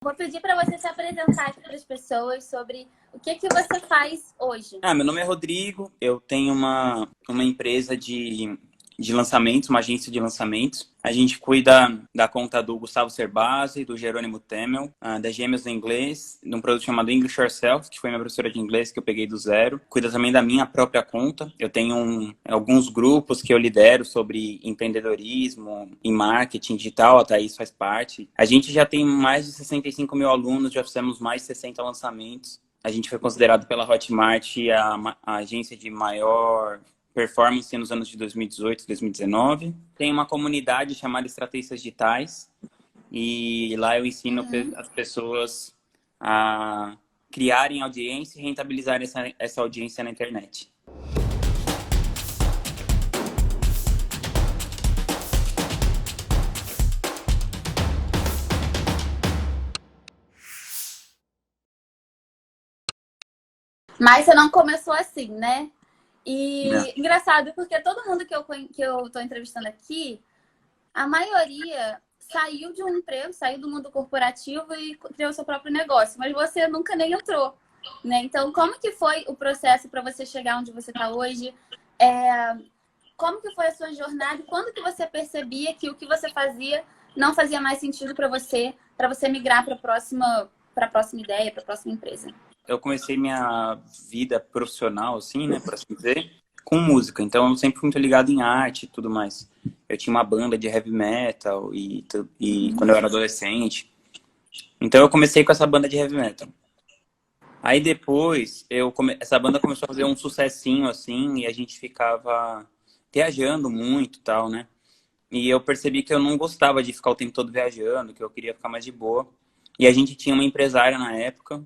Vou pedir para você se apresentar aqui para as pessoas sobre o que você faz hoje. Meu nome é Rodrigo, eu tenho uma empresa de lançamentos, uma agência de lançamentos. A gente cuida da conta do Gustavo Cerbasi, do Jerônimo Temel, da Gêmeos do Inglês, de um produto chamado English Yourself, que foi minha professora de inglês que eu peguei do zero. Cuida também da minha própria conta. Eu tenho alguns grupos que eu lidero sobre empreendedorismo e marketing digital, a Thaís faz parte. A gente já tem mais de 65 mil alunos, já fizemos mais de 60 lançamentos. A gente foi considerado pela Hotmart a agência de maior performance nos anos de 2018 e 2019. Tem uma comunidade chamada Estrategistas Digitais e lá eu ensino as pessoas a criarem audiência e rentabilizarem essa audiência na internet. Mas você não começou assim, né? Não. E engraçado, porque todo mundo que eu tô entrevistando aqui, a maioria saiu de um emprego, saiu do mundo corporativo e criou seu próprio negócio. Mas você nunca nem entrou, né? Então, como que foi o processo para você chegar onde você está hoje? Como que foi a sua jornada? Quando que você percebia que o que você fazia não fazia mais sentido para você migrar para a próxima ideia, para a próxima empresa? Eu comecei minha vida profissional, assim, né, por assim dizer, com música. Então, eu sempre fui muito ligado em arte e tudo mais. Eu tinha uma banda de heavy metal e quando eu era adolescente. Então, eu comecei com essa banda de heavy metal. Aí depois, essa banda começou a fazer um sucessinho, assim, e a gente ficava viajando muito e tal, né? E eu percebi que eu não gostava de ficar o tempo todo viajando, que eu queria ficar mais de boa. E a gente tinha uma empresária na época,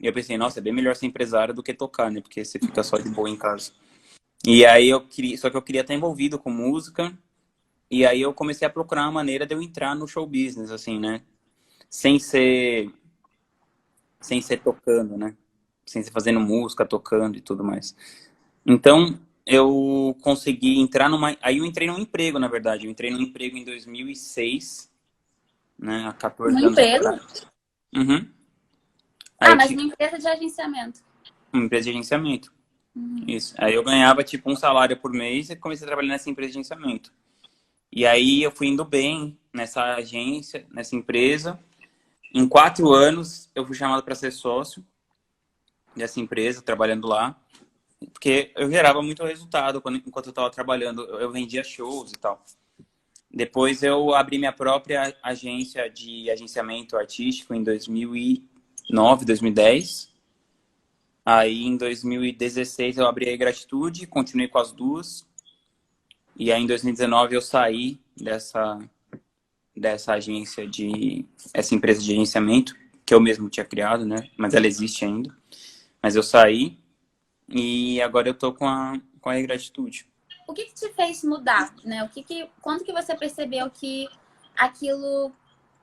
e eu pensei, nossa, é bem melhor ser empresária do que tocar, né? Porque você fica só de boa em casa. E aí só que eu queria estar envolvido com música, e aí eu comecei a procurar uma maneira de eu entrar no show business, assim, né? Sem ser, sem ser tocando, né? Sem ser fazendo música, tocando e tudo mais. Então, eu consegui entrar numa... Aí eu entrei num emprego, na verdade. Eu entrei num emprego em 2006, né? Há Um 14 anos emprego? atrás. Uhum. Aí Ah, eu mas tinha uma empresa de agenciamento. uma empresa de agenciamento. Uhum. Isso. Aí eu ganhava, tipo, um salário por mês e comecei a trabalhar nessa empresa de agenciamento. E aí eu fui indo bem nessa agência, nessa empresa. Em 4 anos, eu fui chamado para ser sócio dessa empresa, trabalhando lá. Porque eu gerava muito resultado enquanto eu estava trabalhando. Eu vendia shows e tal. Depois eu abri minha própria agência de agenciamento artístico em 2009, 2010. Aí em 2016 eu abri a Gratitude, continuei com as duas. E aí em 2019 eu saí dessa agência essa empresa de agenciamento, que eu mesmo tinha criado, né? Mas ela existe ainda. Mas eu saí e agora eu tô com a Gratitude. O que te fez mudar, né? Quando que você percebeu que aquilo,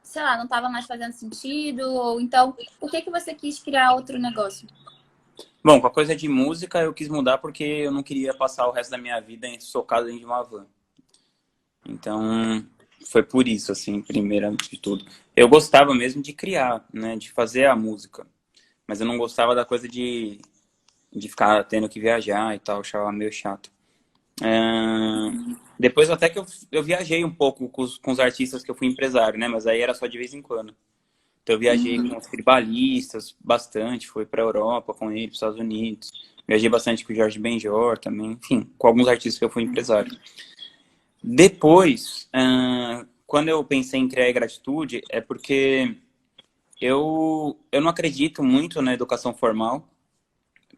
sei lá, não estava mais fazendo sentido? Ou então, por que você quis criar outro negócio? Bom, com a coisa de música eu quis mudar porque eu não queria passar o resto da minha vida socado dentro de uma van. Então, foi por isso, assim, primeiro de tudo. Eu gostava mesmo de criar, né, de fazer a música, mas eu não gostava da coisa de ficar tendo que viajar e tal, eu achava meio chato. Depois até que eu viajei um pouco com os artistas que eu fui empresário, né, mas aí era só de vez em quando. Então eu viajei com os tribalistas bastante, fui para Europa com eles, para os Estados Unidos. Viajei bastante com o Jorge Benjor também, enfim, com alguns artistas que eu fui empresário. Depois, quando eu pensei em criar a Gratitude, é porque eu não acredito muito na educação formal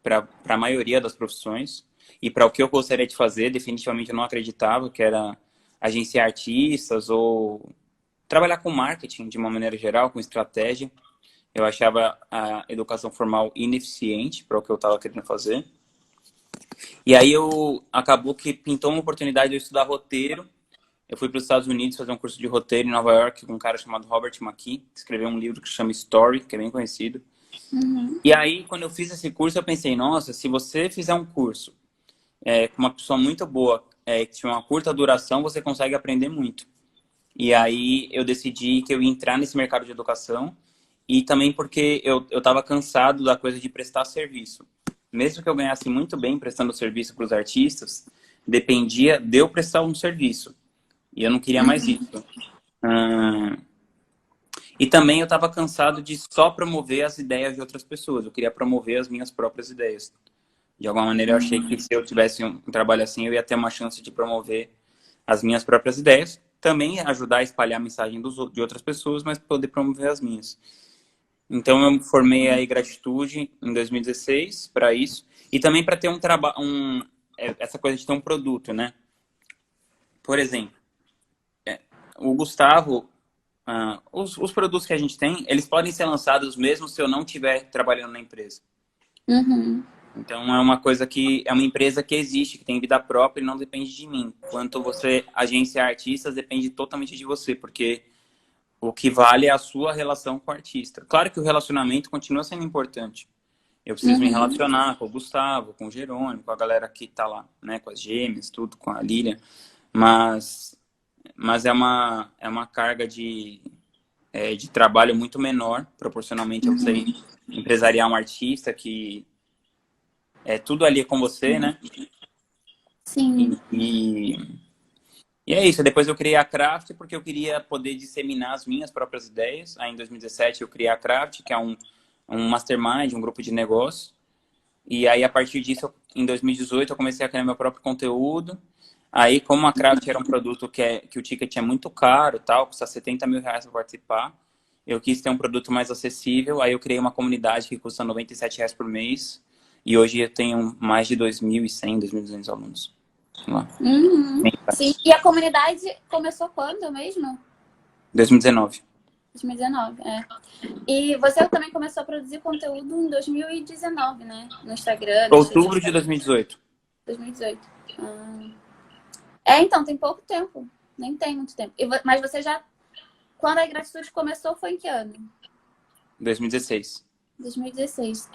para a maioria das profissões. E para o que eu gostaria de fazer, definitivamente eu não acreditava, que era agenciar artistas ou trabalhar com marketing de uma maneira geral, com estratégia. Eu achava a educação formal ineficiente para o que eu estava querendo fazer. E aí acabou que pintou uma oportunidade de eu estudar roteiro. Eu fui para os Estados Unidos fazer um curso de roteiro em Nova York com um cara chamado Robert McKee, que escreveu um livro que chama Story, que é bem conhecido. Uhum. E aí, quando eu fiz esse curso, eu pensei, nossa, se você fizer um curso com uma pessoa muito boa, que tinha uma curta duração, você consegue aprender muito. E aí eu decidi que eu ia entrar nesse mercado de educação e também porque eu tava cansado da coisa de prestar serviço. Mesmo que eu ganhasse muito bem prestando serviço para os artistas, dependia de eu prestar um serviço. E eu não queria mais isso. E também eu estava cansado de só promover as ideias de outras pessoas. Eu queria promover as minhas próprias ideias. De alguma maneira, eu achei que se eu tivesse um trabalho assim, eu ia ter uma chance de promover as minhas próprias ideias. Também ajudar a espalhar a mensagem de outras pessoas, mas poder promover as minhas. Então, eu formei a Gratitude em 2016 para isso. E também para ter um trabalho, essa coisa de ter um produto, né? Por exemplo, o Gustavo, os produtos que a gente tem, eles podem ser lançados mesmo se eu não estiver trabalhando na empresa. Uhum. Então, é uma coisa que é uma empresa que existe, que tem vida própria e não depende de mim. Enquanto você agenciar artistas, depende totalmente de você, porque o que vale é a sua relação com o artista. Claro que o relacionamento continua sendo importante. Eu preciso me relacionar com o Gustavo, com o Jerônimo, com a galera que tá lá, né? Com as gêmeas, tudo, com a Lilian. Mas é uma carga de trabalho muito menor, proporcionalmente a você empresariar um artista que tudo ali é com você, né? Sim. E é isso. Depois eu criei a Craft porque eu queria poder disseminar as minhas próprias ideias. Aí em 2017 eu criei a Craft, que é um mastermind, um grupo de negócio. E aí a partir disso, em 2018, eu comecei a criar meu próprio conteúdo. Aí, como a Craft era um produto que o ticket é muito caro, tal, custa R$ 70.000 para participar, eu quis ter um produto mais acessível. Aí eu criei uma comunidade que custa R$ 97 por mês. E hoje eu tenho mais de 2.100, 2.200 alunos. Lá. Sim. E a comunidade começou quando mesmo? 2019. 2019, é. E você também começou a produzir conteúdo em 2019, né? No Instagram, nas redes Outubro de sociais. 2018. 2018. Então, tem pouco tempo. Nem tem muito tempo. Mas você já... Quando a Gratitude começou, foi em que ano? 2016. 2016,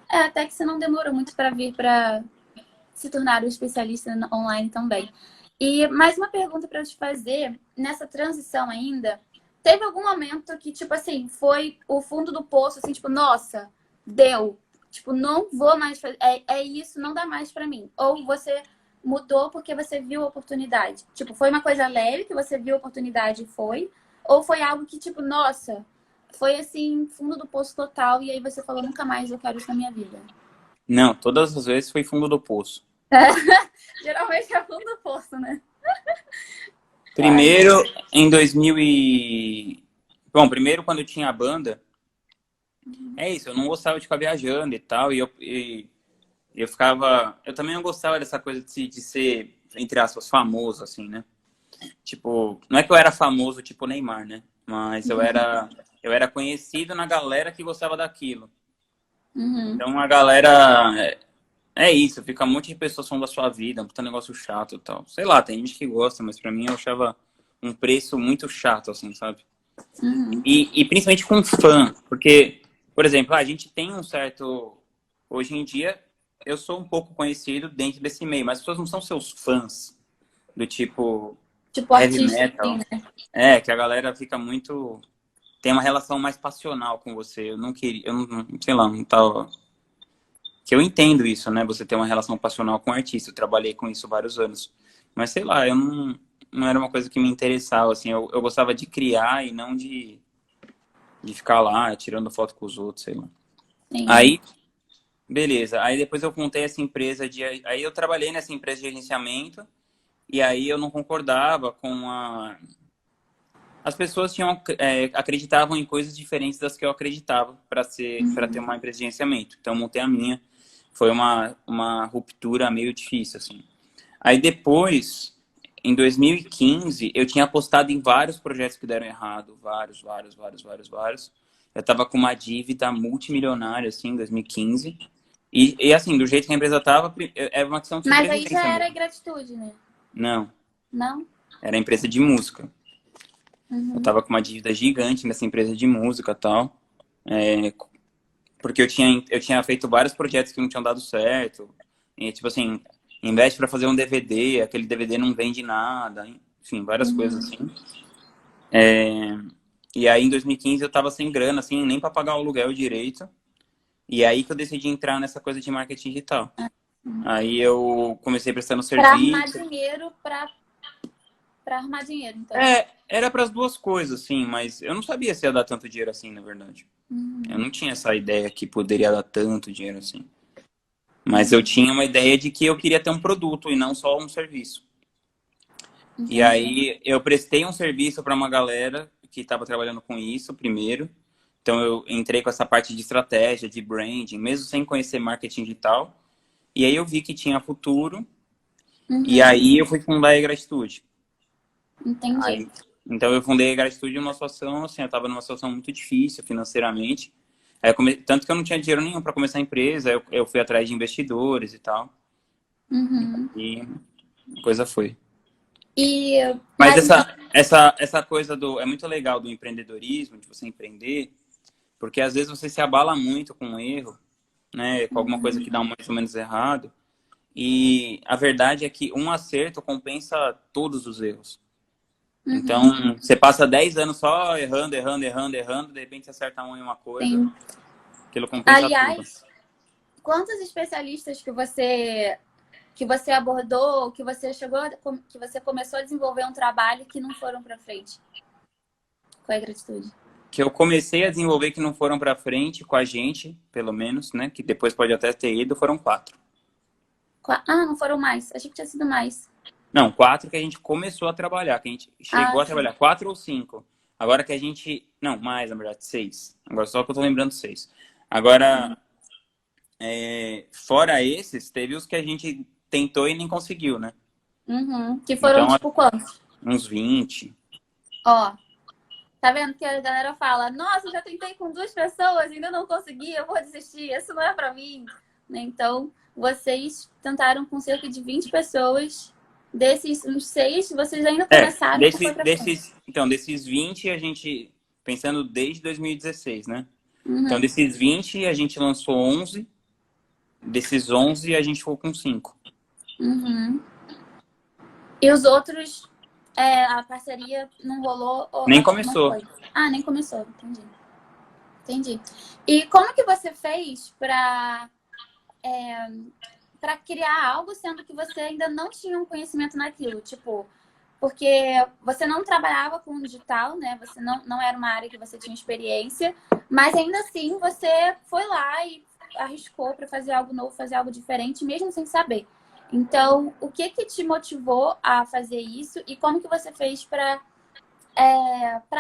até que você não demorou muito para vir para se tornar um especialista online também. E mais uma pergunta para eu te fazer. Nessa transição ainda, teve algum momento que, tipo assim, foi o fundo do poço, assim, tipo, nossa, deu. Tipo, não vou mais fazer. É isso, não dá mais para mim. Ou você mudou porque você viu a oportunidade? Tipo, foi uma coisa leve que você viu a oportunidade e foi? Ou foi algo que, tipo, nossa, foi assim, fundo do poço total, e aí você falou, nunca mais eu quero isso na minha vida? Não, todas as vezes foi fundo do poço. Geralmente é fundo do poço, né? Primeiro, em 2000 e... Bom, primeiro quando eu tinha a banda, é isso, eu não gostava de ficar viajando e tal, e eu ficava... Eu também não gostava dessa coisa de ser, entre aspas, famoso, assim, né? Tipo, não é que eu era famoso tipo Neymar, né? Mas eu era conhecido na galera que gostava daquilo. Então a galera... É isso, fica um monte de pessoas falando da sua vida, um puta negócio chato e tal. Sei lá, tem gente que gosta, mas pra mim eu achava um preço muito chato, assim, sabe? E principalmente com fã, porque, por exemplo, a gente tem um certo... Hoje em dia, eu sou um pouco conhecido dentro desse meio, mas as pessoas não são seus fãs, do tipo Tipo heavy artista, assim, metal. né? Que a galera fica muito... Tem uma relação mais passional com você. Eu não queria, eu não, sei lá, não tava... Que eu entendo isso, né? Você ter uma relação passional com o artista. Eu trabalhei com isso vários anos. Mas, sei lá, eu não era uma coisa que me interessava, assim. Eu gostava de criar e não de ficar lá tirando foto com os outros, sei lá. Sim. Aí, beleza. Aí depois eu montei essa empresa de... Aí eu trabalhei nessa empresa de agenciamento e aí eu não concordava com a... As pessoas acreditavam em coisas diferentes das que eu acreditava para ter uma empresa de agenciamento. Então, eu montei a minha. Foi uma ruptura meio difícil, assim. Aí depois, em 2015, eu tinha apostado em vários projetos que deram errado. Vários. Eu tava com uma dívida multimilionária, assim, em 2015. E assim, do jeito que a empresa tava, era uma questão de Mas aí sobrevivência já era mesmo. gratitude, né? Não, Não? era empresa de música. Eu tava com uma dívida gigante nessa empresa de música e tal. Porque eu tinha feito vários projetos que não tinham dado certo. E, tipo assim, investe para fazer um DVD, aquele DVD não vende nada. Enfim, várias coisas assim. E aí, em 2015, eu tava sem grana, assim, nem para pagar o aluguel direito. E aí que eu decidi entrar nessa coisa de marketing digital. Aí eu comecei prestando Para arrumar serviço. dinheiro, para arrumar dinheiro, então. É, era para as duas coisas, sim, mas eu não sabia se ia dar tanto dinheiro assim, na verdade. Eu não tinha essa ideia que poderia dar tanto dinheiro assim. Mas eu tinha uma ideia de que eu queria ter um produto e não só um serviço. E Entendi. aí eu prestei um serviço para uma galera que estava trabalhando com isso primeiro. Então eu entrei com essa parte de estratégia, de branding, mesmo sem conhecer marketing digital. E aí eu vi que tinha futuro. E Uhum. aí eu fui fundar a Gratitude. Entendi. Aí, então eu fundei a Gratitude numa situação, assim, eu estava numa situação muito difícil financeiramente. Aí tanto que eu não tinha dinheiro nenhum para começar a empresa, eu fui atrás de investidores e tal. Uhum. E a coisa foi. E, Mas mas então, essa coisa é muito legal do empreendedorismo, de você empreender, porque às vezes você se abala muito com um erro, né, com alguma coisa que dá mais ou menos errado. E a verdade é que um acerto compensa todos os erros. uhum. Então, você passa 10 anos só errando, errando, errando, errando, de repente você acerta um em uma coisa, Sim. aquilo compensa tudo. Aliás, quantos especialistas que você abordou, que você chegou, que você começou a desenvolver um trabalho que não foram para frente com a gratitude? Que eu comecei a desenvolver que não foram para frente com a gente, pelo menos, né? Que depois pode até ter ido, foram 4. Ah, não foram mais. Achei que tinha sido mais. Não, 4 que a gente começou a trabalhar, que a gente Ah, chegou a sim. trabalhar. 4 ou 5. Agora que a gente. Não, mais, na verdade, 6. Agora só que eu tô lembrando 6. Agora, fora esses, teve os que a gente tentou e nem conseguiu, né? Uhum. Que foram Então, tipo quantos? uns 20. Ó, tá vendo que a galera fala: Nossa, eu já tentei com 2 pessoas, ainda não consegui, eu vou desistir, isso não é pra mim. Né? Então, vocês tentaram com cerca de 20 pessoas. Desses uns 6, vocês ainda começaram e não foi pra frente. Desses 20, a gente, pensando desde 2016, né? Então, Uhum. desses 20, a gente lançou 11. Desses 11, a gente ficou com 5. Uhum. E os outros, a parceria não rolou, ou Nem não começou. foi? Ah, nem começou, entendi. Entendi. E como que você fez para criar algo, sendo que você ainda não tinha um conhecimento naquilo? Tipo, porque você não trabalhava com digital, né? Você não era uma área que você tinha experiência, mas ainda assim você foi lá e arriscou para fazer algo novo, fazer algo diferente, mesmo sem saber. Então, o que que te motivou a fazer isso e como que você fez para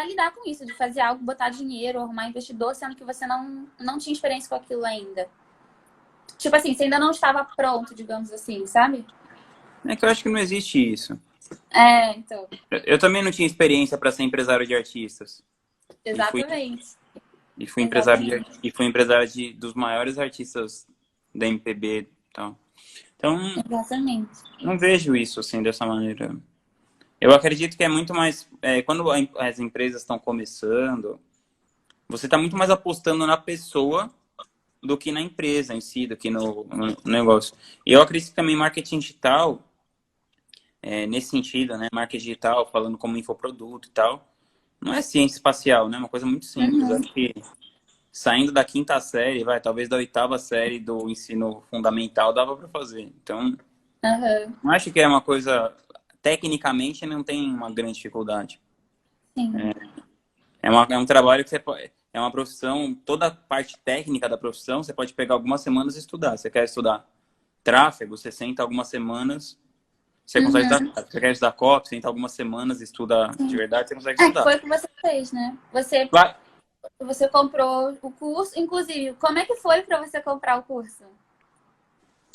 lidar com isso, de fazer algo, botar dinheiro, arrumar investidor, sendo que você não tinha experiência com aquilo ainda? Tipo assim, você ainda não estava pronto, digamos assim, sabe? É que eu acho que não existe isso. Então. Eu também não tinha experiência para ser empresário de artistas. E fui, Exatamente. e fui empresário Exatamente. dos maiores artistas da MPB e tal. Então, Exatamente. não vejo isso assim dessa maneira. Eu acredito que é muito mais. Quando as empresas estão começando, você está muito mais apostando na pessoa do que na empresa em si, do que no negócio. E eu acredito que também marketing digital, nesse sentido, né? Marketing digital, falando como infoproduto e tal, não é ciência espacial, né? É uma coisa muito simples. Uhum. Acho que saindo da quinta série, talvez da oitava série do ensino fundamental dava para fazer. Então, Uhum. não acho que é uma coisa. Tecnicamente, não tem uma grande dificuldade. Sim. É um trabalho que você pode. É uma profissão, toda a parte técnica da profissão, você pode pegar algumas semanas e estudar. Você quer estudar tráfego, você senta algumas semanas, você consegue estudar. Uhum. Você quer estudar copy, senta algumas semanas, estuda de Sim. verdade, você consegue Que estudar. foi o que você fez, né? Claro. Você comprou o curso. Inclusive, como é que foi para você comprar o curso?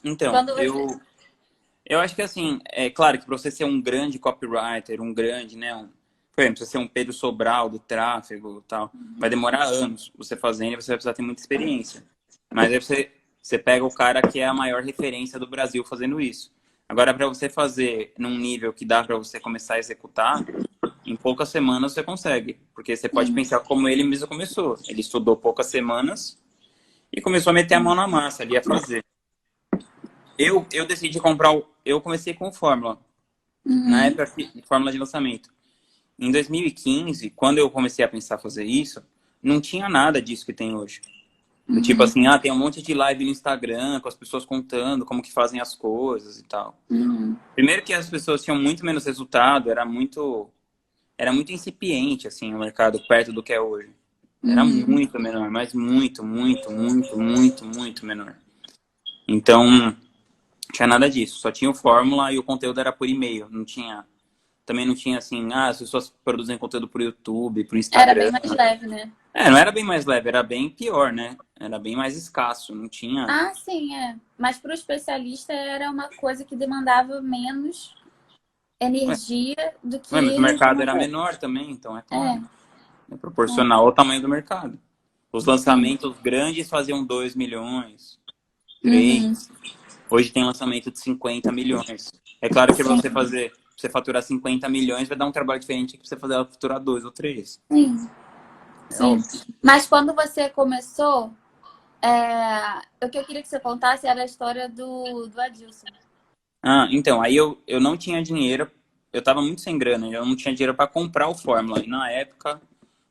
Então, Quando você. eu acho que assim, é claro que para você ser um grande copywriter, um grande, né, por exemplo, você ser um Pedro Sobral do tráfego e tal, vai demorar anos você fazendo e você vai precisar ter muita experiência. Mas aí você pega o cara que é a maior referência do Brasil fazendo isso. Agora, para você fazer num nível que dá para você começar a executar, em poucas semanas você consegue. Porque você pode Sim. pensar como ele mesmo começou. Ele estudou poucas semanas e começou a meter a mão na massa ali a fazer. Eu decidi comprar eu comecei com Fórmula, na Uhum. época Fórmula de lançamento. Em 2015, quando eu comecei a pensar fazer isso, não tinha nada disso que tem hoje. Do tipo Uhum. assim, tem um monte de live no Instagram com as pessoas contando como que fazem as coisas e tal. Uhum. Primeiro que as pessoas tinham muito menos resultado, era muito incipiente, assim, o mercado perto do que é hoje. Era Uhum. muito menor, mas muito, muito, muito, muito, muito menor. Então, não tinha nada disso. Só tinha o Fórmula e o conteúdo era por e-mail. Também não tinha assim, as pessoas produzem conteúdo pro YouTube, pro Era Instagram. bem mais leve, né? Não era bem mais leve, era bem pior, né? Era bem mais escasso, não tinha. Ah, sim, é. Mas para o especialista era uma coisa que demandava menos Ué, energia do mas o que mercado uma era coisa. menor também, então é É, claro. É é, proporcional ao tamanho do mercado. Os sim. lançamentos grandes faziam 2 milhões, Uhum, 3. Hoje tem lançamento de 50 milhões. É claro que sim, você faturar 50 milhões vai dar um trabalho diferente que você fazer ela faturar 2 ou 3. sim, É sim. óbvio. Mas quando você começou, o que eu queria que você contasse era a história do Adilson. Então, aí eu não tinha dinheiro, eu tava muito sem grana, eu não tinha dinheiro para comprar o Fórmula. E na época,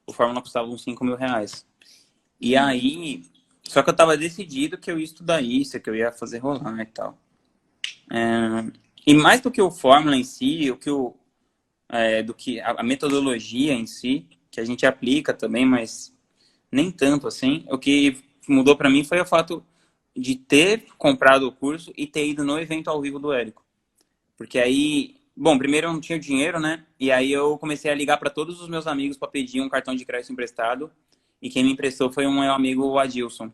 o Fórmula custava uns 5 mil reais. E Uhum, aí, só que eu tava decidido que eu ia estudar isso, que eu ia fazer rolar e tal. E mais do que o Fórmula em si, do que a metodologia em si, que a gente aplica também, mas nem tanto assim. O que mudou para mim foi o fato de ter comprado o curso e ter ido no evento ao vivo do Érico. Porque aí, bom, primeiro eu não tinha dinheiro, né? E aí eu comecei a ligar para todos os meus amigos para pedir um cartão de crédito emprestado. E quem me emprestou foi um meu amigo, o Adilson,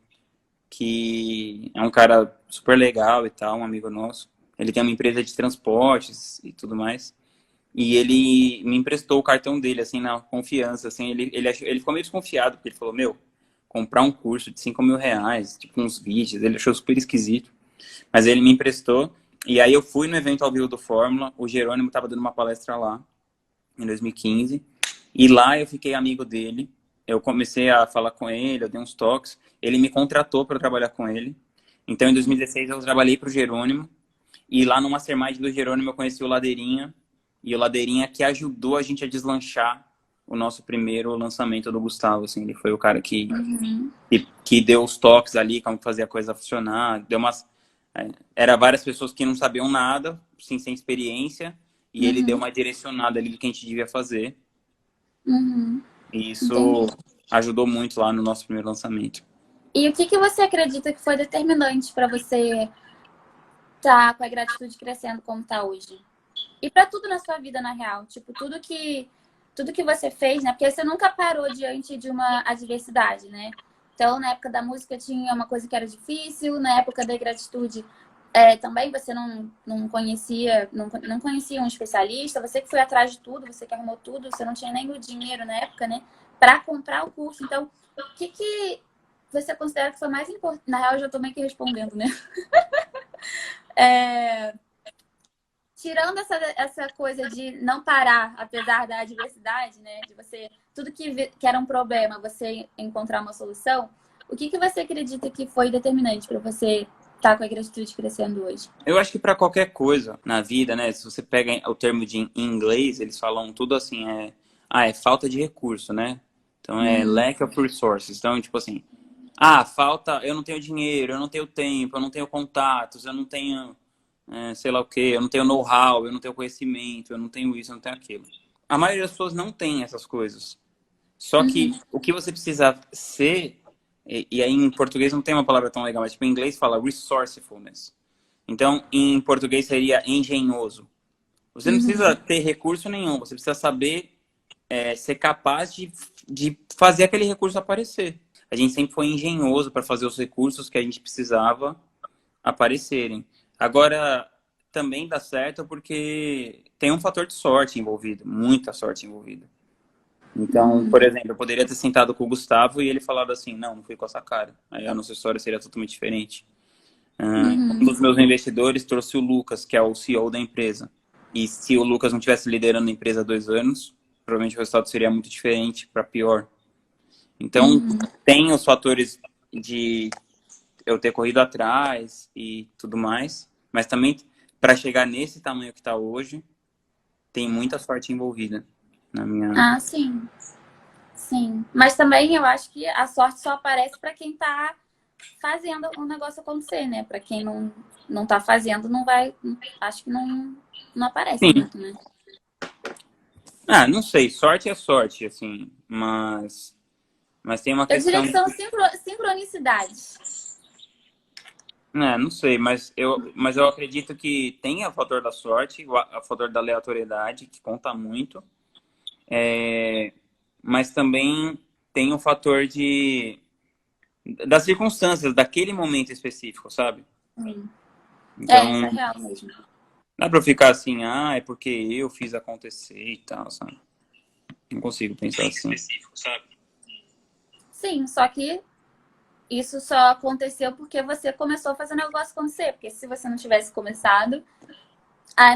que é um cara super legal e tal, um amigo nosso. Ele tem uma empresa de transportes e tudo mais. E ele me emprestou o cartão dele, assim, na confiança, assim. Ele ficou meio desconfiado, porque ele falou, meu, comprar um curso de 5 mil reais, tipo uns vídeos, ele achou super esquisito. Mas ele me emprestou. E aí eu fui no evento ao vivo do Fórmula. O Jerônimo estava dando uma palestra lá, em 2015. E lá eu fiquei amigo dele. Eu comecei a falar com ele, eu dei uns toques. Ele me contratou para trabalhar com ele. Então, em uhum, 2016, eu trabalhei para o Jerônimo. E lá no Mastermind do Jerônimo, eu conheci o Ladeirinha. E o Ladeirinha que ajudou a gente a deslanchar o nosso primeiro lançamento do Gustavo. Assim, ele foi o cara que, uhum, que, que deu os toques ali, como fazer a coisa funcionar. Era várias pessoas que não sabiam nada, sim, sem experiência. E ele deu uhum, uma direcionada ali do que a gente devia fazer. uhum. E isso Entendi. ajudou muito lá no nosso primeiro lançamento. E o que que você acredita que foi determinante para você estar com a gratitude crescendo como está hoje? E para tudo na sua vida, na real. Tipo, tudo que você fez, né? Porque você nunca parou diante de uma adversidade, né? Então, na época da música tinha uma coisa que era difícil, na época da gratitude também você não conhecia, não conhecia um especialista, você que foi atrás de tudo, você que arrumou tudo, você não tinha nem o dinheiro na época, né? Para comprar o curso. Então, o que que você considera que foi mais importante? Na real, eu já tô meio que respondendo, né? É, tirando essa coisa de não parar, apesar da adversidade, né? De você, tudo que era um problema, você encontrar uma solução, o que que você acredita que foi determinante para você estar com a gratitude crescendo hoje? Eu acho que para qualquer coisa na vida, né? Se você pega o termo em inglês, eles falam tudo assim, é falta de recurso, né? Então é Uhum, lack of resources. Então, tipo assim, falta, eu não tenho dinheiro, eu não tenho tempo, eu não tenho contatos, eu não tenho, sei lá o quê, eu não tenho know-how, eu não tenho conhecimento, eu não tenho isso, eu não tenho aquilo. A maioria das pessoas não tem essas coisas. Só que uhum, o que você precisa ser, e aí em português não tem uma palavra tão legal, mas tipo, em inglês fala resourcefulness. Então, em português seria engenhoso. Você não precisa uhum, ter recurso nenhum, você precisa saber ser capaz de fazer aquele recurso aparecer. A gente sempre foi engenhoso para fazer os recursos que a gente precisava aparecerem. Agora, também dá certo porque tem um fator de sorte envolvido, muita sorte envolvida. Então, uhum, por exemplo, eu poderia ter sentado com o Gustavo e ele falado assim, não fui com essa cara. Aí a nossa história seria totalmente diferente. Um uhum, dos meus investidores trouxe o Lucas, que é o CEO da empresa. E se o Lucas não tivesse liderando a empresa há 2 anos, provavelmente o resultado seria muito diferente, para pior. Então, uhum, tem os fatores de eu ter corrido atrás e tudo mais, mas também para chegar nesse tamanho que está hoje, tem muita sorte envolvida. na minha... Ah, sim. Sim. Mas também eu acho que a sorte só aparece para quem tá fazendo o negócio acontecer, né? Para quem não tá fazendo, não vai. Acho que não aparece Sim. muito, né? Ah, não sei, sorte é sorte, assim, mas tem uma Eu diria questão que de... são sincronicidades. Não sei, mas eu acredito que tem o fator da sorte, o fator da aleatoriedade, que conta muito, mas também tem o fator das circunstâncias, daquele momento específico, sabe? Sim. É, isso é Então, real mesmo. dá pra ficar assim, é porque eu fiz acontecer e tal, sabe? Não consigo pensar assim. Sim, só que isso só aconteceu porque você começou a fazer o negócio acontecer. Porque se você não tivesse começado,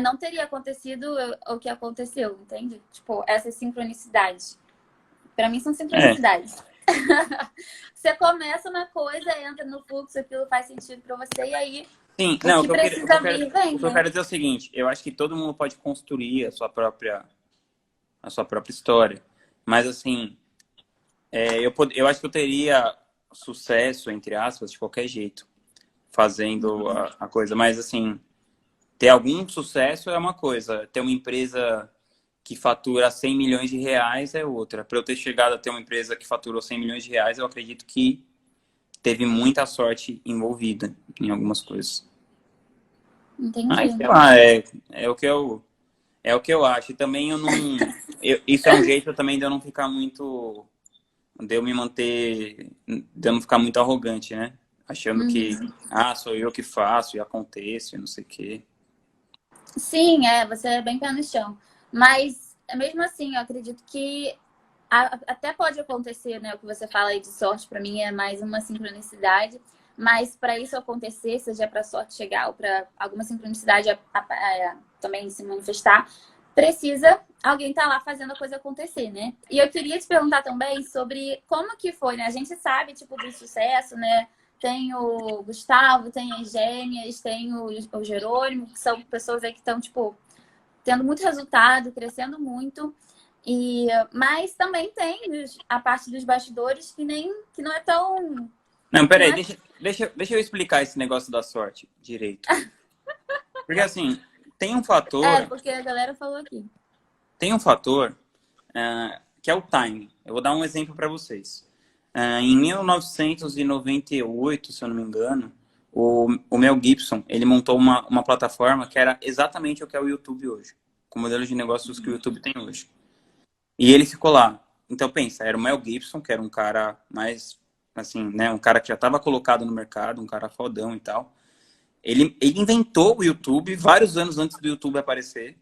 não teria acontecido o que aconteceu, entende? Tipo, essas sincronicidades. Pra mim são É, sincronicidades. Você começa uma coisa, entra no fluxo, aquilo faz sentido pra você, e aí sim, o não, que precisa vir, o vem, que eu né? quero dizer é o seguinte, eu acho que todo mundo pode construir a sua própria história, mas assim, eu acho que eu teria sucesso, entre aspas, de qualquer jeito, fazendo a coisa, mas assim, ter algum sucesso é uma coisa, ter uma empresa que fatura 100 milhões de reais é outra. Para eu ter chegado a ter uma empresa que faturou 100 milhões de reais, eu acredito que teve muita sorte envolvida em algumas coisas. Mas, Entendi. sei lá, é o que eu acho. E também eu não. Isso é um jeito também de eu não ficar muito. De eu me manter. De eu não ficar muito arrogante, né? Achando que, Uhum. sou eu que faço e aconteço e não sei o quê. Sim, você é bem pé no chão. Mas, mesmo assim, eu acredito que até pode acontecer, né? O que você fala aí de sorte, pra mim, é mais uma sincronicidade. Mas para isso acontecer, seja para sorte chegar ou para alguma sincronicidade também se manifestar, precisa alguém estar lá fazendo a coisa acontecer, né? E eu queria te perguntar também sobre como que foi, né? A gente sabe, tipo, do sucesso, né? Tem o Gustavo, tem as gêmeas, tem o Jerônimo, que são pessoas aí que estão, tipo, tendo muito resultado, crescendo muito. Mas também tem a parte dos bastidores que não é tão. Não, Que não peraí, é, deixa eu explicar esse negócio da sorte direito. Porque assim, tem um fator, porque a galera falou aqui. tem um fator que é o time. Eu vou dar um exemplo para vocês. Em 1998, se eu não me engano, o Mel Gibson ele montou uma plataforma que era exatamente o que é o YouTube hoje, com o modelo de negócios que o YouTube tem hoje. E ele ficou lá. Então pensa, era o Mel Gibson, que era um cara mais, assim, né, um cara que já estava colocado no mercado, um cara fodão e tal. Ele inventou o YouTube vários anos antes do YouTube aparecer.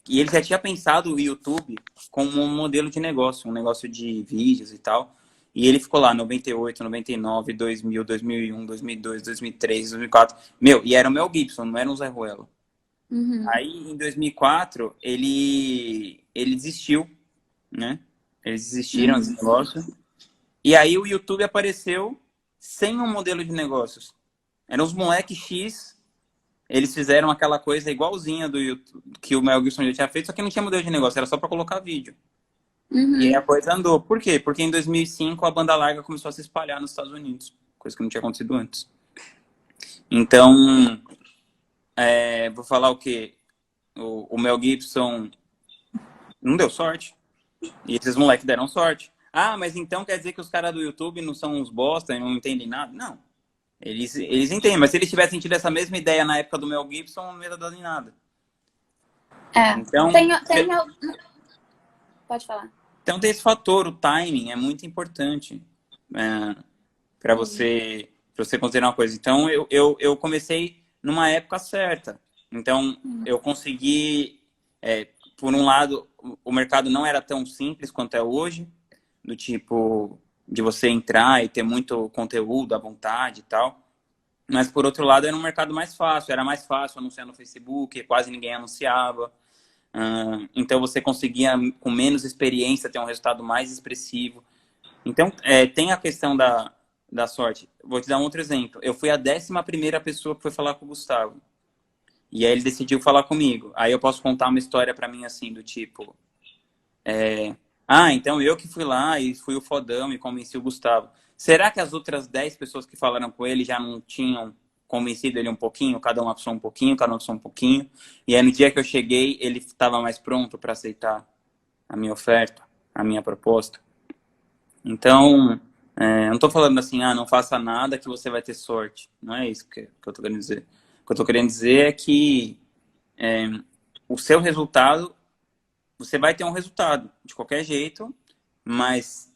E ele já tinha pensado o YouTube como um modelo de negócio, um negócio de vídeos e tal. E ele ficou lá 98, 99, 2000, 2001, 2002, 2003, 2004. Meu, e era o Mel Gibson, não era um Zé Ruelo. Uhum. Aí, em 2004, ele desistiu, né? Eles desistiram desse Uhum. negócio. E aí o YouTube apareceu sem um modelo de negócios. Eram os moleque X, eles fizeram aquela coisa igualzinha do YouTube, que o Mel Gibson já tinha feito, só que não tinha modelo de negócio, era só para colocar vídeo. E aí a Uhum. coisa andou. Por quê? Porque em 2005 a banda larga começou a se espalhar nos Estados Unidos, coisa que não tinha acontecido antes. Então, vou falar o quê? O Mel Gibson não deu sorte. E esses moleques deram sorte. Ah, mas então quer dizer que os caras do YouTube não são uns bosta e não entendem nada? Não. Eles entendem, mas se eles tivessem tido essa mesma ideia na época do Mel Gibson, não ia dar dado em nada. É. Então, Tem. Pode falar. então tem esse fator, o timing é muito importante para Sim. você considerar uma coisa. Então, eu comecei numa época certa. Então, eu consegui, por um lado, o mercado não era tão simples quanto é hoje, do tipo de você entrar e ter muito conteúdo à vontade e tal. Mas, por outro lado, era um mercado mais fácil. Era mais fácil anunciar no Facebook, quase ninguém anunciava. Então, você conseguia, com menos experiência, ter um resultado mais expressivo. Então, tem a questão da sorte. Vou te dar um outro exemplo. Eu fui a 11ª pessoa que foi falar com o Gustavo. E aí ele decidiu falar comigo. Aí eu posso contar uma história para mim assim, do tipo... Então eu que fui lá e fui o fodão e convenci o Gustavo. Será que as outras 10 pessoas que falaram com ele já não tinham convencido ele um pouquinho? Cada uma pessoa um pouquinho, cada uma pessoa um pouquinho. E aí no dia que eu cheguei, ele estava mais pronto para aceitar a minha oferta, a minha proposta. Então, eu não estou falando assim, não faça nada que você vai ter sorte. Não é isso que eu estou querendo dizer. O que eu estou querendo dizer é que o seu resultado, você vai ter um resultado de qualquer jeito, mas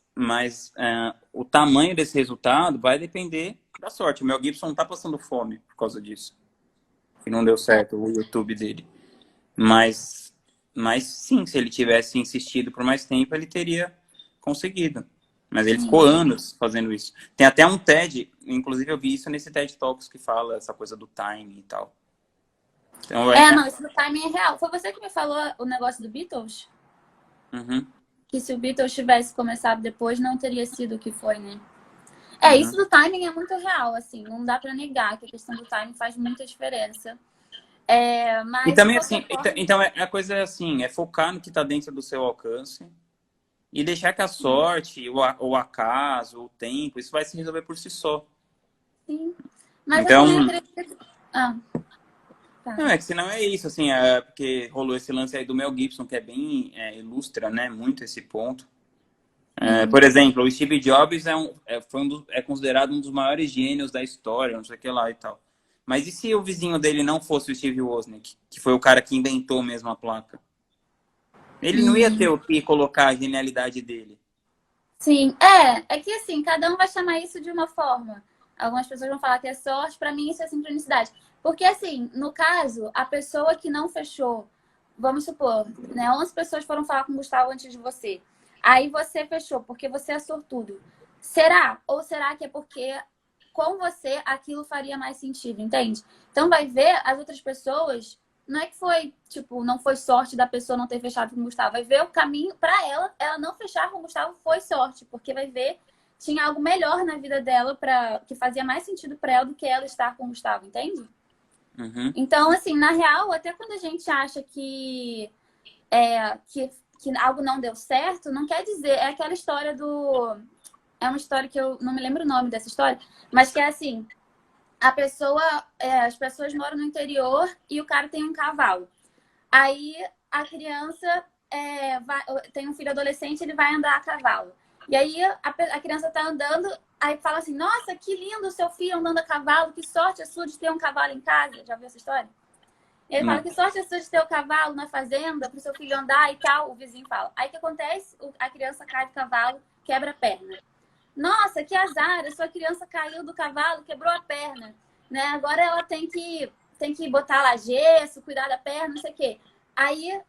o tamanho desse resultado vai depender da sorte. O Mel Gibson não está passando fome por causa disso, que não deu certo o YouTube dele. Mas sim, se ele tivesse insistido por mais tempo, ele teria conseguido. Mas ele ficou anos fazendo isso. Tem até um TED, inclusive eu vi isso nesse TED Talks que fala essa coisa do time e tal. Então, não, isso do timing é real. Foi você que me falou o negócio do Beatles? Uhum. Que se o Beatles tivesse começado depois, não teria sido o que foi, né? Isso do timing é muito real, assim. Não dá pra negar que a questão do timing faz muita diferença. Mas, e também, de qualquer forma... então a coisa é assim, é focar no que tá dentro do seu alcance e deixar que a sorte, o acaso, o tempo, isso vai se resolver por si só. Sim. Mas então, eu também acredito... Tá. Não, é que senão é isso, assim, porque rolou esse lance aí do Mel Gibson, que é bem, ilustra, né, muito esse ponto. Por exemplo, o Steve Jobs é considerado um dos maiores gênios da história, não sei o que lá e tal. Mas e se o vizinho dele não fosse o Steve Wozniak, que foi o cara que inventou mesmo a placa? Ele não ia ter o que colocar a genialidade dele. Sim, é que assim, cada um vai chamar isso de uma forma. Algumas pessoas vão falar que é sorte, pra mim isso é sincronicidade. Porque assim, no caso, a pessoa que não fechou, vamos supor, né, 11 pessoas foram falar com o Gustavo antes de você. Aí você fechou, porque você é sortudo. Será? Ou será que é porque com você aquilo faria mais sentido, entende? Então vai ver as outras pessoas, não é que foi, tipo, não foi sorte da pessoa não ter fechado com o Gustavo, vai ver o caminho pra ela não fechar com o Gustavo foi sorte, porque vai ver tinha algo melhor na vida dela que fazia mais sentido pra ela do que ela estar com o Gustavo, entende? Uhum. Então, assim, na real, até quando a gente acha que algo não deu certo, não quer dizer, é aquela história do... É uma história que eu não me lembro o nome dessa história, mas que é assim, as pessoas moram no interior e o cara tem um cavalo. Aí a criança tem um filho adolescente, ele vai andar a cavalo. E aí a criança tá andando, aí fala assim, nossa, que lindo o seu filho andando a cavalo, que sorte a sua de ter um cavalo em casa. Já viu essa história? E ele fala, que sorte a sua de ter o cavalo na fazenda, pro seu filho andar e tal. O vizinho fala. Aí o que acontece? A criança cai do cavalo, quebra a perna. Nossa, que azar, a sua criança caiu do cavalo, quebrou a perna. Né? Agora ela tem que botar lá gesso, cuidar da perna, não sei o quê. Aí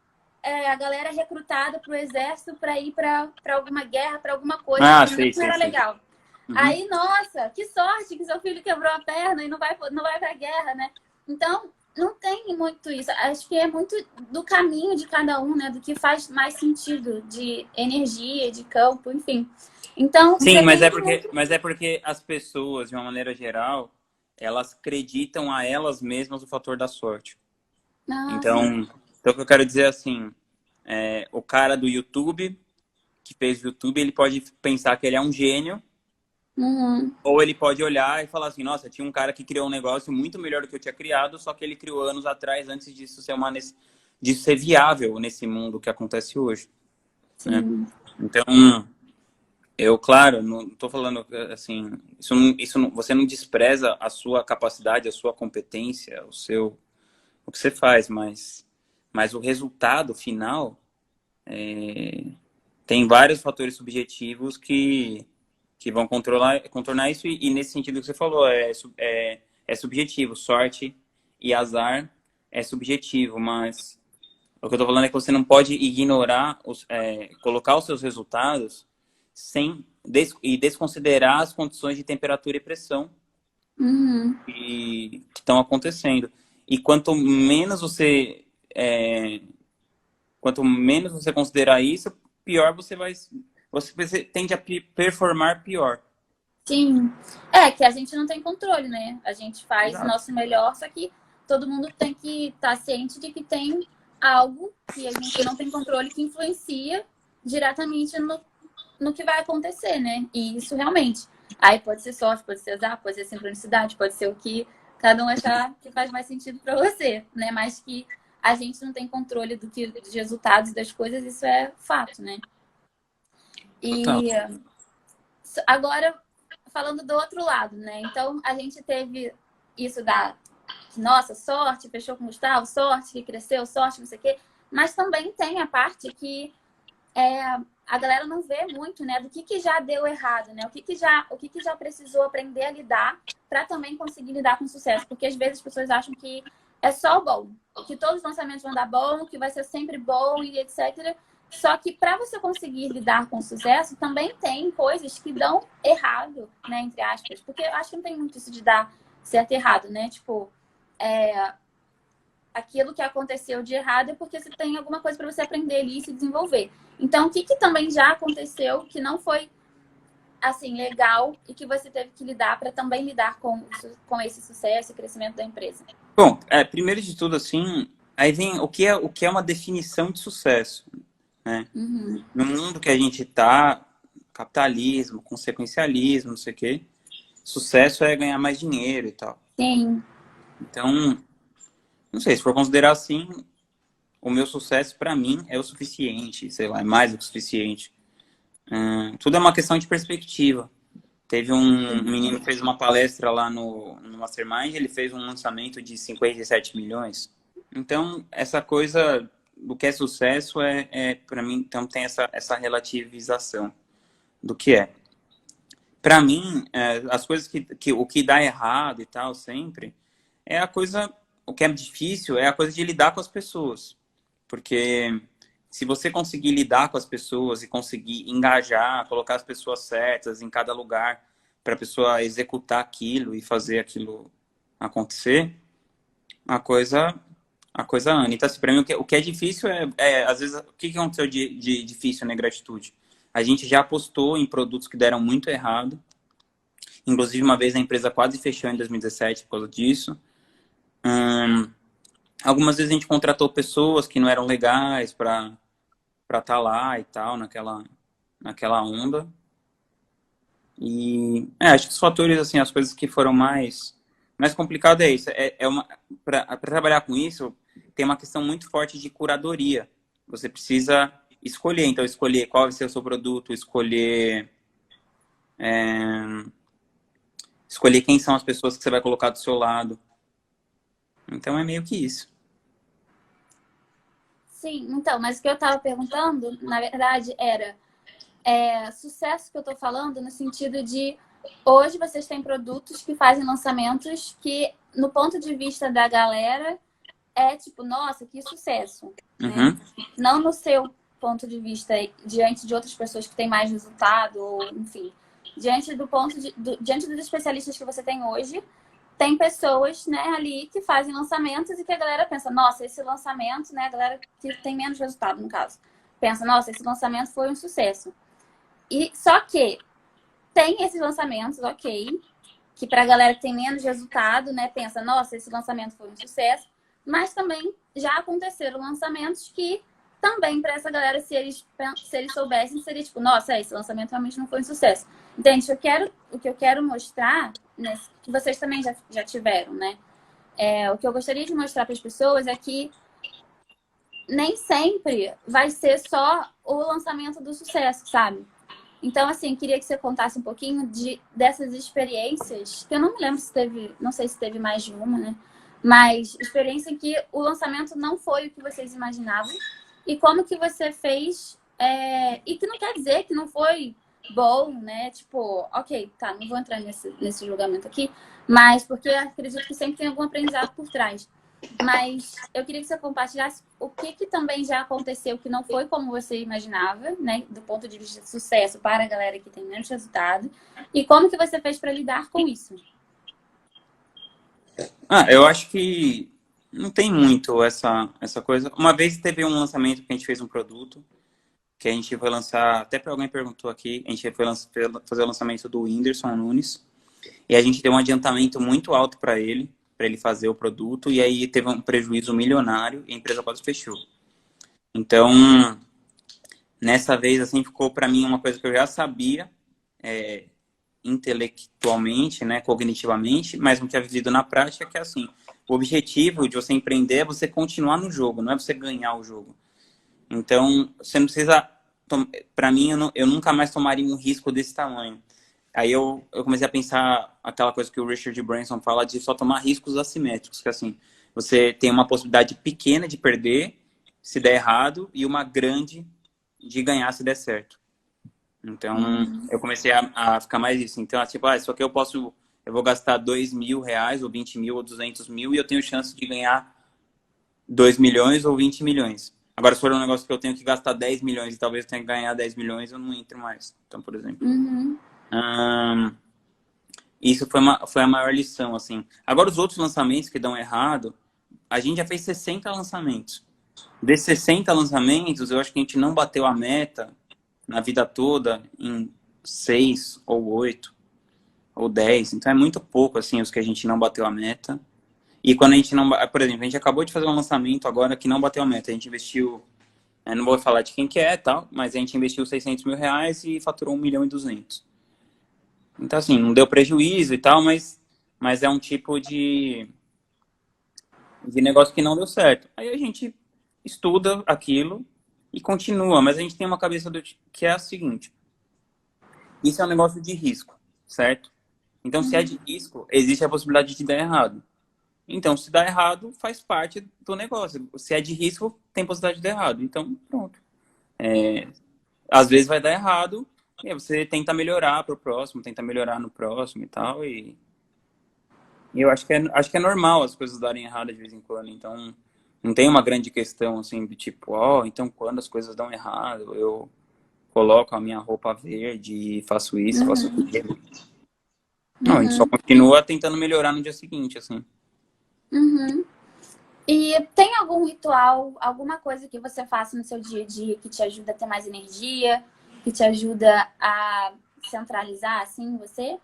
a galera é recrutada pro exército para ir para alguma guerra, para alguma coisa que não era legal. Uhum. Aí, nossa, que sorte que seu filho quebrou a perna e não vai pra guerra, né? Então, não tem muito isso. Acho que é muito do caminho de cada um, né? Do que faz mais sentido, de energia, de campo, enfim. Então, sim, mas é porque as pessoas, de uma maneira geral, elas acreditam a elas mesmas o fator da sorte. Então, o que eu quero dizer assim, o cara do YouTube, que fez o YouTube, ele pode pensar que ele é um gênio, ou ele pode olhar e falar assim, nossa, tinha um cara que criou um negócio muito melhor do que eu tinha criado, só que ele criou anos atrás, antes disso ser viável nesse mundo que acontece hoje. Né? Então, claro, não estou falando assim, você não despreza a sua capacidade, a sua competência, o que você faz, mas o resultado final tem vários fatores subjetivos que vão contornar isso, e nesse sentido que você falou, é subjetivo, sorte e azar é subjetivo, mas o que eu estou falando é que você não pode ignorar, colocar os seus resultados e desconsiderar as condições de temperatura e pressão que estão acontecendo. E quanto menos você considerar isso, pior você tende a performar pior. Sim. Que a gente não tem controle, né? A gente faz o nosso melhor, só que todo mundo tem que estar ciente de que tem algo que a gente não tem controle que influencia diretamente no que vai acontecer, né? E isso realmente. Aí pode ser sorte, pode ser azar, pode ser sincronicidade, pode ser o que cada um achar que faz mais sentido para você, né? Mas que a gente não tem controle dos resultados das coisas, isso é fato, né? Total. E agora, falando do outro lado, né? Então, a gente teve isso da nossa, sorte, fechou com o Gustavo, sorte que cresceu, sorte, não sei o quê. Mas também tem a parte que a galera não vê muito, né? Do que já deu errado, né? O que já precisou aprender a lidar para também conseguir lidar com sucesso. Porque às vezes as pessoas acham que é só bom, que todos os lançamentos vão dar bom, que vai ser sempre bom e etc. Só que para você conseguir lidar com sucesso, também tem coisas que dão errado, né? Entre aspas. Porque eu acho que não tem muito isso de dar certo e errado, né? Tipo, aquilo que aconteceu de errado é porque você tem alguma coisa para você aprender ali e se desenvolver. Então, o que também já aconteceu que não foi, assim, legal e que você teve que lidar para também lidar com esse sucesso e crescimento da empresa? Bom, primeiro de tudo, assim, aí vem o que é uma definição de sucesso, né? Uhum. No mundo que a gente tá, capitalismo, consequencialismo, não sei o quê, sucesso é ganhar mais dinheiro e tal. Sim. Então, não sei, se for considerar assim, o meu sucesso para mim é o suficiente, sei lá, é mais do que o suficiente. Tudo é uma questão de perspectiva. Teve um menino que fez uma palestra lá no Mastermind, ele fez um lançamento de 57 milhões. Então, essa coisa do que é sucesso para mim, então tem essa relativização do que é. Para mim, as coisas o que dá errado e tal sempre é a coisa, o que é difícil é a coisa de lidar com as pessoas. Porque se você conseguir lidar com as pessoas e conseguir engajar, colocar as pessoas certas em cada lugar para a pessoa executar aquilo e fazer aquilo acontecer, a coisa anda. Então, assim, para mim, o que é difícil às vezes, o que aconteceu de difícil na Gratitude? A gente já apostou em produtos que deram muito errado. Inclusive, uma vez a empresa quase fechou em 2017 por causa disso. Algumas vezes a gente contratou pessoas que não eram legais para estar lá e tal, naquela onda. E acho que os fatores, assim, as coisas que foram mais complicado é isso. Para trabalhar com isso, tem uma questão muito forte de curadoria. Você precisa escolher, então, escolher qual vai ser o seu produto, escolher quem são as pessoas que você vai colocar do seu lado. Então, é meio que isso. Sim, então, mas o que eu estava perguntando, na verdade, era sucesso que eu estou falando no sentido de hoje vocês têm produtos que fazem lançamentos que, no ponto de vista da galera, é tipo, nossa, que sucesso. Uhum. Né? Não no seu ponto de vista diante de outras pessoas que têm mais resultado, ou enfim, diante dos especialistas que você tem hoje, tem pessoas, né, ali que fazem lançamentos e que a galera pensa, nossa, esse lançamento, né, a galera que tem menos resultado, no caso, pensa, nossa, esse lançamento foi um sucesso. E só que tem esses lançamentos, ok, que para a galera que tem menos resultado, né, pensa, nossa, esse lançamento foi um sucesso, mas também já aconteceram lançamentos que também para essa galera, se eles soubessem, seria tipo, nossa, esse lançamento realmente não foi um sucesso. Entende? O que eu quero mostrar, né, que vocês também já tiveram, né? O que eu gostaria de mostrar para as pessoas é que nem sempre vai ser só o lançamento do sucesso, sabe? Então, assim, queria que você contasse um pouquinho dessas experiências, que eu não me lembro se teve, não sei se teve mais de uma, né? Mas experiência em que o lançamento não foi o que vocês imaginavam e como que você fez, e que não quer dizer que não foi bom, né? Tipo, ok, tá, não vou entrar nesse julgamento aqui, mas porque eu acredito que sempre tem algum aprendizado por trás. Mas eu queria que você compartilhasse o que também já aconteceu que não foi como você imaginava, né? Do ponto de vista de sucesso para a galera que tem menos resultado. E como que você fez para lidar com isso? Eu acho que não tem muito essa coisa. Uma vez teve um lançamento que a gente fez um produto que a gente foi lançar, até para alguém perguntou aqui, a gente foi fazer o lançamento do Whindersson Nunes e a gente deu um adiantamento muito alto para ele fazer o produto e aí teve um prejuízo milionário e a empresa quase fechou. Então, nessa vez, assim, ficou para mim uma coisa que eu já sabia, intelectualmente, né, cognitivamente, mas não tinha vivido na prática, que é assim, o objetivo de você empreender é você continuar no jogo, não é você ganhar o jogo. Então, você não precisa... Para mim, eu nunca mais tomaria um risco desse tamanho. Aí eu comecei a pensar aquela coisa que o Richard Branson fala de só tomar riscos assimétricos, que assim, você tem uma possibilidade pequena de perder se der errado e uma grande de ganhar se der certo. Então, eu comecei a ficar mais isso. Então, tipo, isso aqui eu vou gastar R$ 2.000, ou 20 mil, ou 200 mil, e eu tenho chance de ganhar 2 milhões ou 20 milhões. Agora, se for um negócio que eu tenho que gastar 10 milhões e talvez eu tenha que ganhar 10 milhões, eu não entro mais. Então, por exemplo. Uhum. Isso foi a maior lição, assim. Agora, os outros lançamentos que dão errado, a gente já fez 60 lançamentos. Desses 60 lançamentos, eu acho que a gente não bateu a meta na vida toda em 6 ou 8 ou 10. Então, é muito pouco, assim, os que a gente não bateu a meta. E quando a gente não... Por exemplo, a gente acabou de fazer um lançamento agora que não bateu a meta. A gente investiu... não vou falar de quem que é, tal, mas a gente investiu R$ 600 mil e faturou 1.200.000. Então, assim, não deu prejuízo e tal, mas é um tipo de negócio que não deu certo. Aí a gente estuda aquilo e continua, mas a gente tem uma cabeça que é a seguinte: isso é um negócio de risco, certo? Então, se é de risco, existe a possibilidade de dar errado. Então, se dá errado, faz parte do negócio. Se é de risco, tem possibilidade de dar errado. Então, pronto. Às vezes vai dar errado, e aí você tenta melhorar pro próximo, tenta melhorar no próximo e tal, e eu acho que é normal as coisas darem errado de vez em quando. Então, não tem uma grande questão, assim, de tipo, então quando as coisas dão errado, eu coloco a minha roupa verde e faço isso, faço aquilo. Não, a gente só Uhum. continua tentando melhorar no dia seguinte, assim. Uhum. E tem algum ritual, alguma coisa que você faça no seu dia a dia que te ajuda a ter mais energia, que te ajuda a centralizar, assim, você?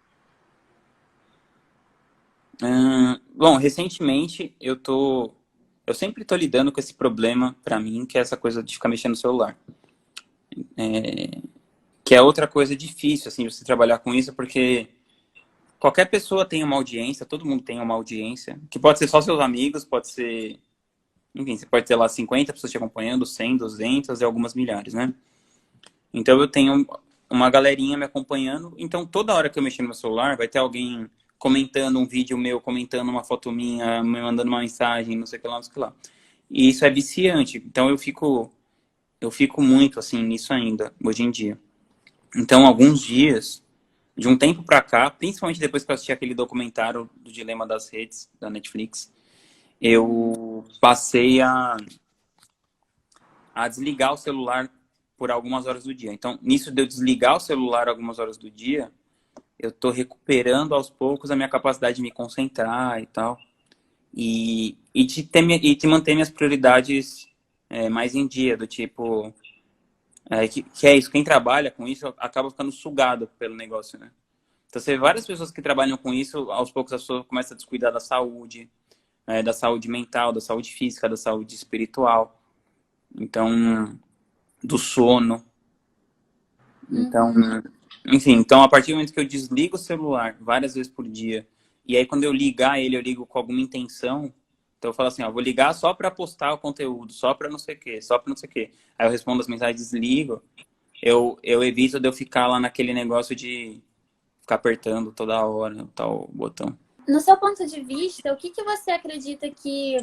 Bom, recentemente eu sempre tô lidando com esse problema pra mim, que é essa coisa de ficar mexendo no celular. Que é outra coisa difícil, assim, você trabalhar com isso, porque qualquer pessoa tem uma audiência, todo mundo tem uma audiência, que pode ser só seus amigos, pode ser, enfim, você pode ter lá 50 pessoas te acompanhando, 100, 200 e algumas milhares, né? Então eu tenho uma galerinha me acompanhando, então toda hora que eu mexer no meu celular, vai ter alguém comentando um vídeo meu, comentando uma foto minha, me mandando uma mensagem, não sei o que lá, não sei o que lá. E isso é viciante, então eu fico muito, assim, nisso ainda, hoje em dia. Então, alguns dias, de um tempo pra cá, principalmente depois que eu assisti aquele documentário do Dilema das Redes, da Netflix, eu passei a desligar o celular por algumas horas do dia. Então, nisso de eu desligar o celular algumas horas do dia, eu tô recuperando aos poucos a minha capacidade de me concentrar e tal. E de manter minhas prioridades mais em dia, do tipo... que é isso, quem trabalha com isso acaba ficando sugado pelo negócio, né? Então, você vê várias pessoas que trabalham com isso, aos poucos a pessoa começa a descuidar da saúde mental, da saúde física, da saúde espiritual. Então, do sono. Então, Uhum. enfim, então a partir do momento que eu desligo o celular várias vezes por dia, e aí quando eu ligar ele, eu ligo com alguma intenção, então eu falo assim, vou ligar só para postar o conteúdo, só para não sei o quê, só para não sei o quê. Aí eu respondo as mensagens, desligo, eu evito de eu ficar lá naquele negócio de ficar apertando toda hora o tal botão. No seu ponto de vista, o que que você acredita que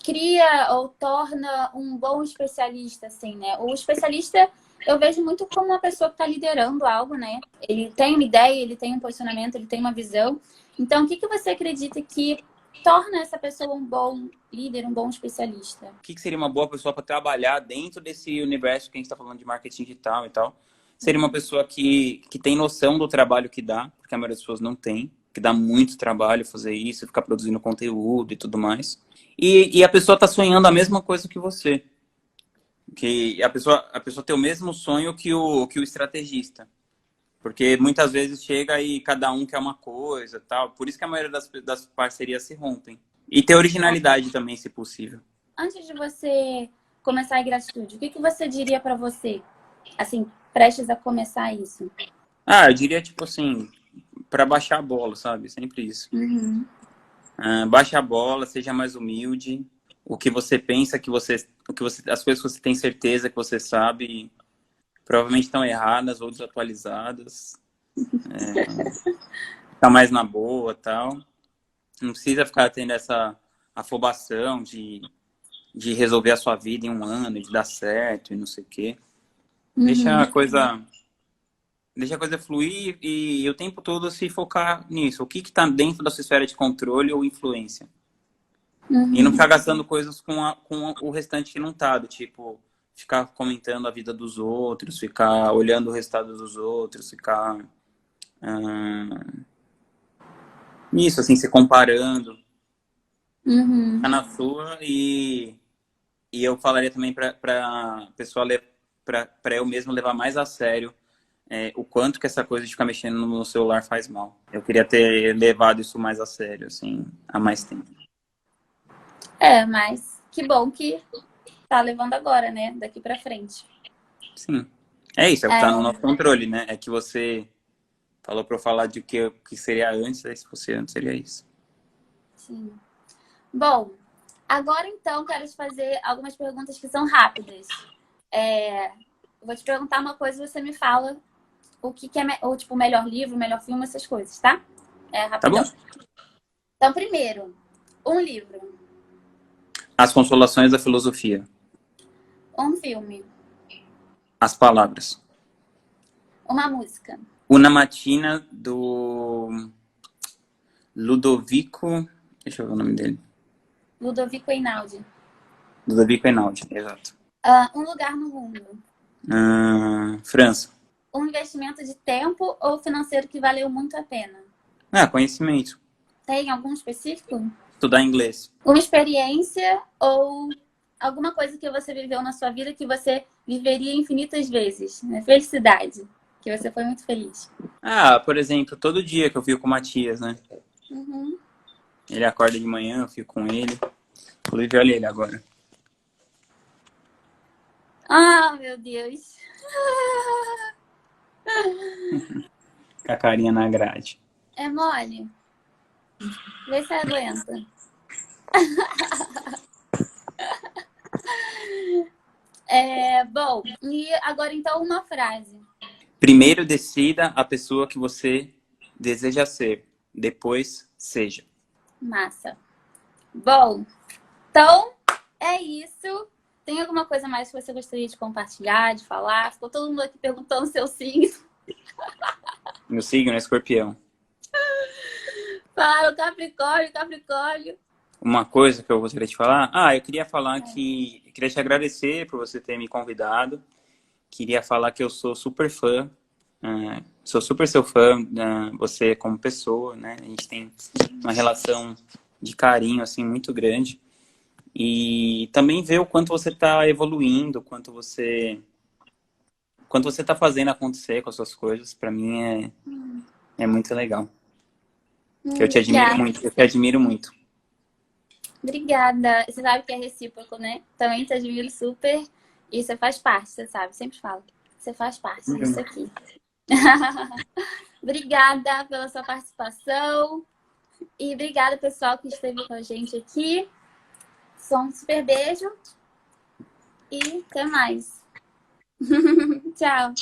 cria ou torna um bom especialista, assim, né? O especialista eu vejo muito como uma pessoa que está liderando algo, né? Ele tem uma ideia, ele tem um posicionamento, ele tem uma visão. Então, o que que você acredita que torna essa pessoa um bom líder, um bom especialista? O que seria uma boa pessoa para trabalhar dentro desse universo que a gente está falando de marketing digital e tal? Seria uma pessoa que tem noção do trabalho que dá, porque a maioria das pessoas não tem, que dá muito trabalho fazer isso, ficar produzindo conteúdo e tudo mais. E a pessoa está sonhando a mesma coisa que você. Que a pessoa tem o mesmo sonho que o estrategista. Porque muitas vezes chega e cada um quer uma coisa tal. Por isso que a maioria das parcerias se rompem. E ter originalidade também, se possível. Antes de você começar a gratitude, o que que você diria para você? Assim, prestes a começar isso? Ah, eu diria, tipo assim, para baixar a bola, sabe? Sempre isso. Uhum. Baixa a bola, seja mais humilde. O que você pensa as coisas que você tem certeza que você sabe, provavelmente estão erradas ou desatualizadas. Ficar mais na boa, tal. Não precisa ficar tendo essa afobação de resolver a sua vida em um ano, de dar certo e não sei o quê. Deixa Uhum. a coisa fluir e o tempo todo se focar nisso. O que está dentro da sua esfera de controle ou influência? E não Uhum. ficar gastando coisas com o restante que não tá, do tipo, ficar comentando a vida dos outros, ficar olhando o resultado dos outros, ficar nisso, assim, se comparando. Uhum. Tá na sua e eu falaria também para pessoa, para eu mesmo levar mais a sério o quanto que essa coisa de ficar mexendo no celular faz mal. Eu queria ter levado isso mais a sério, assim, há mais tempo. É, mas que bom que tá levando agora, né? Daqui pra frente. Sim. É isso, é o que tá no É, nosso controle, né? É que você falou para eu falar de que seria antes, aí se fosse antes seria isso. sim. Bom, agora então quero te fazer algumas perguntas que são rápidas. É, eu vou te perguntar uma coisa e você me fala o que é, ou, tipo, o melhor livro, o melhor filme, essas coisas, tá? É Tá bom? rapidão. Então, primeiro, um livro, As Consolações da Filosofia. um filme, As Palavras. uma música, Una Mattina do Ludovico. Deixa eu ver o nome dele. Ludovico Einaudi. Ludovico Einaudi, exato. Um lugar no mundo, França. um investimento de tempo ou financeiro que valeu muito a pena. Conhecimento. Tem algum específico? Estudar inglês. Uma experiência ou alguma coisa que você viveu na sua vida que você viveria infinitas vezes, né? Felicidade, que você foi muito feliz. Por exemplo, todo dia que eu fico com o Matias, né? Uhum. Ele acorda de manhã, eu fico com ele. Inclusive, olha ele agora. Ah, meu Deus. Com a carinha na grade. É mole. Vê se aguenta. Bom, e agora então uma frase. Primeiro decida a pessoa que você deseja ser. Depois, seja. Massa. Bom, então é isso. Tem alguma coisa mais que você gostaria de compartilhar, de falar? Ficou todo mundo aqui perguntando o seu signo. Meu signo é escorpião. Fala, Capricórnio, Capricórnio. Uma coisa que eu gostaria de falar. Eu queria falar que. Eu queria te agradecer por você ter me convidado. Queria falar que eu sou super fã. Sou super seu fã, você como pessoa, né? A gente tem uma relação de carinho, assim, muito grande. E também ver o quanto você está evoluindo, quanto você está fazendo acontecer com as suas coisas. Para mim é muito legal. Que eu te admiro Obrigada. muito, eu te admiro muito. Obrigada. Você sabe que é recíproco, né? Também te admiro super. E você faz parte, você sabe. Sempre falo. Você faz parte disso aqui. Obrigada pela sua participação. E obrigada, pessoal, que esteve com a gente aqui. Só um super beijo. E até mais. Tchau.